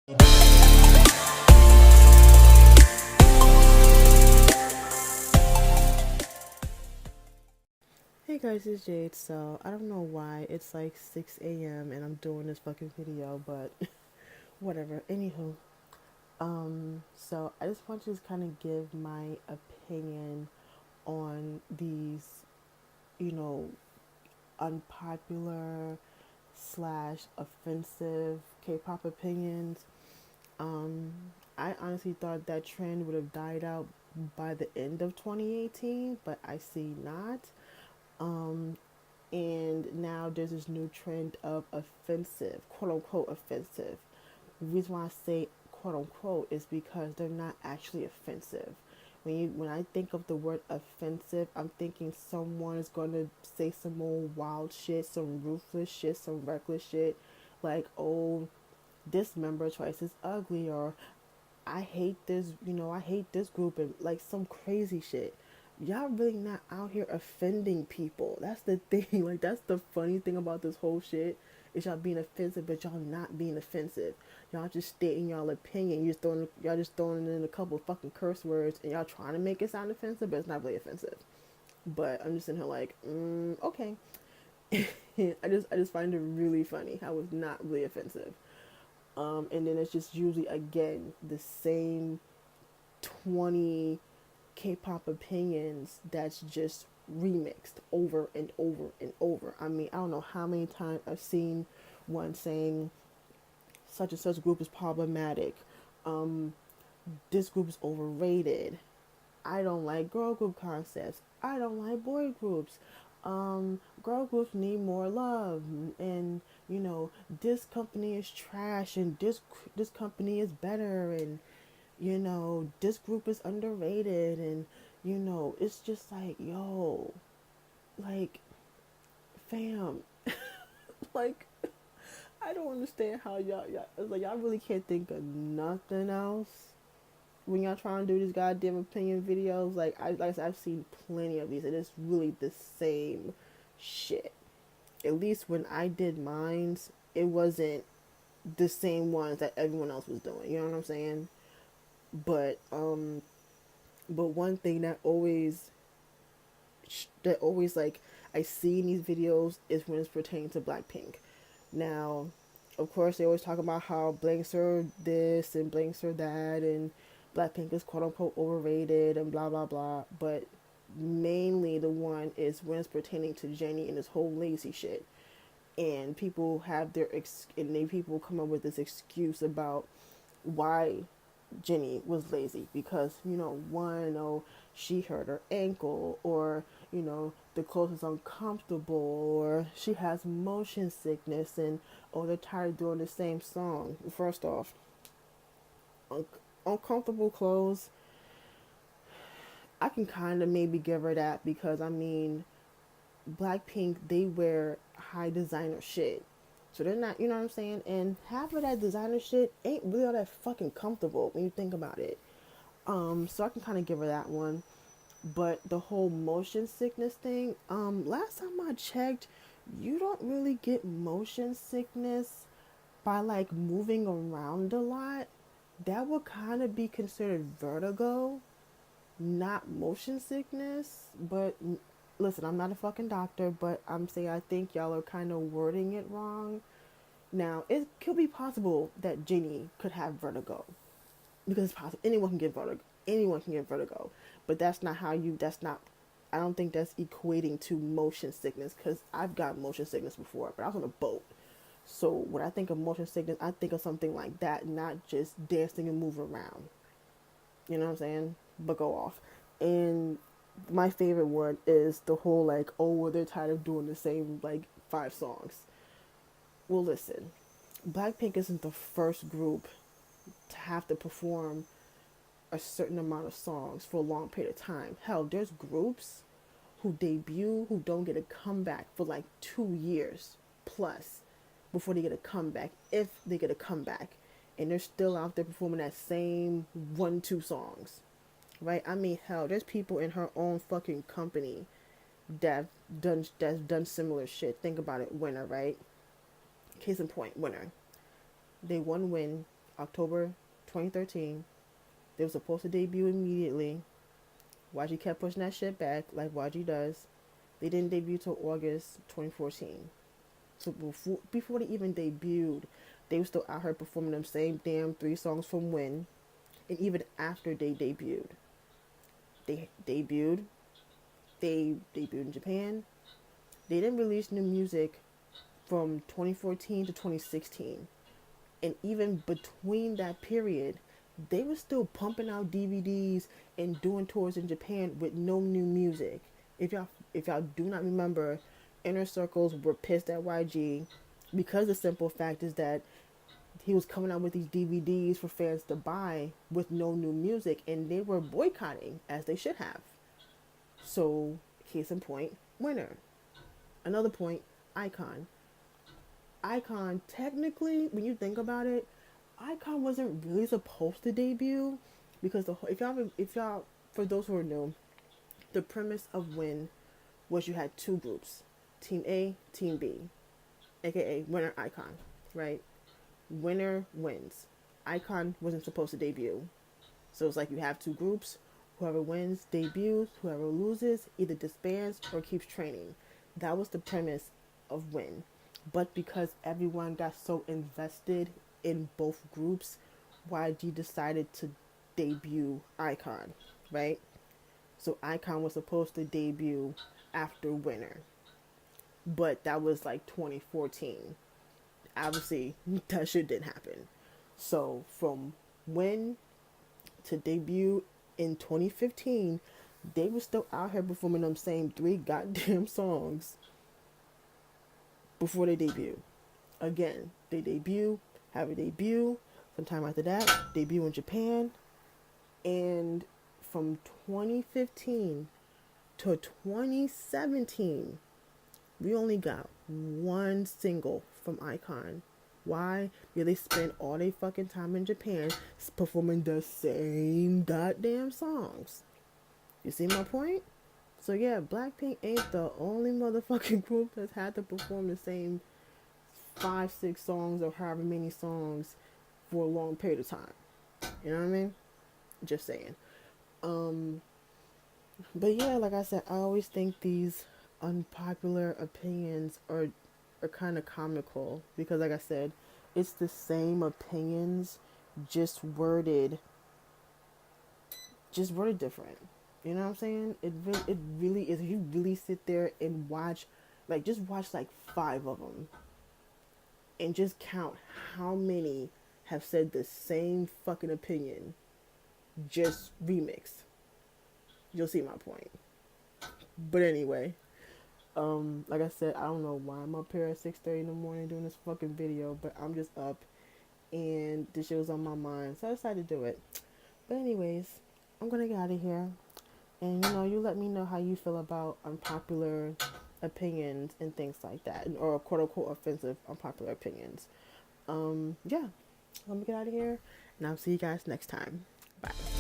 Hey guys, it's Jade. So I don't know why it's like 6 a.m. and I'm doing this fucking video, but whatever. Anywho, so I just want to just kind of give my opinion on these, you know, unpopular slash offensive K-pop opinions. Um, I honestly thought that trend would have died out by the end of 2018, but I see not. Um, and now there's this new trend of offensive, quote unquote offensive. The reason why I say quote unquote is because they're not actually offensive. When I think of the word offensive, I'm thinking someone is going to say some old wild shit, some ruthless shit, some reckless shit, like, oh, this member twice is ugly, or I hate this, I hate this group, and like some crazy shit. Y'all really not out here offending people. That's the thing. Like, that's the funny thing about this whole shit is y'all being offensive, but y'all not being offensive. Y'all just stating y'all opinion. Y'all just throwing in a couple fucking curse words, and y'all trying to make it sound offensive, but it's not really offensive. But I'm just in here like, okay. I just find it really funny how it's not really offensive. And then it's just usually again the same 20 K-pop opinions that's just remixed over and over and over. I mean, I don't know how many times I've seen one saying such and such group is problematic. Um, this group is overrated. I don't like girl group concepts. I don't like boy groups. Girl groups need more love, and this company is trash, and this company is better, and this group is underrated, and it's just like, yo, like, fam, like, I don't understand how y'all it's like y'all really can't think of nothing else when y'all trying to do these goddamn opinion videos. I've seen plenty of these, and it's really the same shit. At least when I did mines, it wasn't the same ones that everyone else was doing. You know what I'm saying? But one thing that always like I see in these videos is when it's pertaining to Blackpink. Now, of course, they always talk about how blanks are this and blanks are that, and Blackpink is quote unquote overrated and blah blah blah. But mainly the one is when it's pertaining to Jennie and this whole lazy shit. And people have people come up with this excuse about why Jennie was lazy because one, oh, she hurt her ankle, or the clothes is uncomfortable, or she has motion sickness, and oh, they're tired of doing the same song. First off, uncomfortable clothes, I can kind of maybe give her that because I mean, Blackpink, they wear high designer shit. So they're not, you know what I'm saying? And half of that designer shit ain't really all that fucking comfortable when you think about it. So I can kind of give her that one. But the whole motion sickness thing, last time I checked, you don't really get motion sickness by like moving around a lot. That would kind of be considered vertigo, not motion sickness. But listen, I'm not a fucking doctor, but I'm saying I think y'all are kind of wording it wrong. Now, it could be possible that Jennie could have vertigo because it's possible anyone can get vertigo. Anyone can get vertigo, but that's not how you. That's not. I don't think that's equating to motion sickness because I've got motion sickness before, but I was on a boat. So when I think of motion sickness, I think of something like that, not just dancing and moving around. You know what I'm saying? But go off. And my favorite one is the whole like, oh, well, they're tired of doing the same like 5 songs. Well, listen, Blackpink isn't the first group to have to perform a certain amount of songs for a long period of time. Hell, there's groups who debut who don't get a comeback for like 2 years plus before they get a comeback, if they get a comeback, and they're still out there performing that same 1-2 songs, right? I mean, hell, there's people in her own fucking company that's done similar shit. Think about it, Winner, right? Case in point, Winner. They won Win. October 2013. They were supposed to debut immediately. YG kept pushing that shit back like YG does. They didn't debut till August 2014. So before they even debuted, they were still out here performing them same damn 3 songs from When. And even after they debuted, they debuted. They debuted in Japan. They didn't release new music from 2014 to 2016. And even between that period, they were still pumping out DVDs and doing tours in Japan with no new music. If y'all do not remember, inner circles were pissed at YG because the simple fact is that he was coming out with these DVDs for fans to buy with no new music, and they were boycotting as they should have. So, case in point, Winner. Another point, Icon. Icon, technically, when you think about it, Icon wasn't really supposed to debut because if y'all, for those who are new, the premise of Win was you had 2 groups, Team A, Team B, aka Winner, Icon, right? Winner wins. Icon wasn't supposed to debut, so it's like you have 2 groups. Whoever wins debuts. Whoever loses either disbands or keeps training. That was the premise of Win. But because everyone got so invested in both groups, YG decided to debut Icon, right? So Icon was supposed to debut after Winner. But that was like 2014. Obviously, that shit didn't happen. So from When to debut in 2015, they were still out here performing them same 3 goddamn songs before they debut. Again, they debut, have a debut, sometime after that, debut in Japan, and from 2015 to 2017, we only got 1 single from Icon. Why? Because they spent all their fucking time in Japan performing the same goddamn songs. You see my point? So yeah, Blackpink ain't the only motherfucking group that's had to perform the same 5-6 songs or however many songs for a long period of time. You know what I mean? Just saying. But yeah, like I said, I always think these unpopular opinions are kind of comical because, like I said, it's the same opinions, just worded different. You know what I'm saying? It really is. If you really sit there and watch, like, just watch like 5 of them, and just count how many have said the same fucking opinion, just remixed. You'll see my point. But anyway, like I said, I don't know why I'm up here at 6:30 in the morning doing this fucking video, but I'm just up, and this shit was on my mind, so I decided to do it. But anyways, I'm gonna get out of here. And you let me know how you feel about unpopular opinions and things like that, or quote unquote offensive unpopular opinions. Yeah, let me get out of here, and I'll see you guys next time. Bye.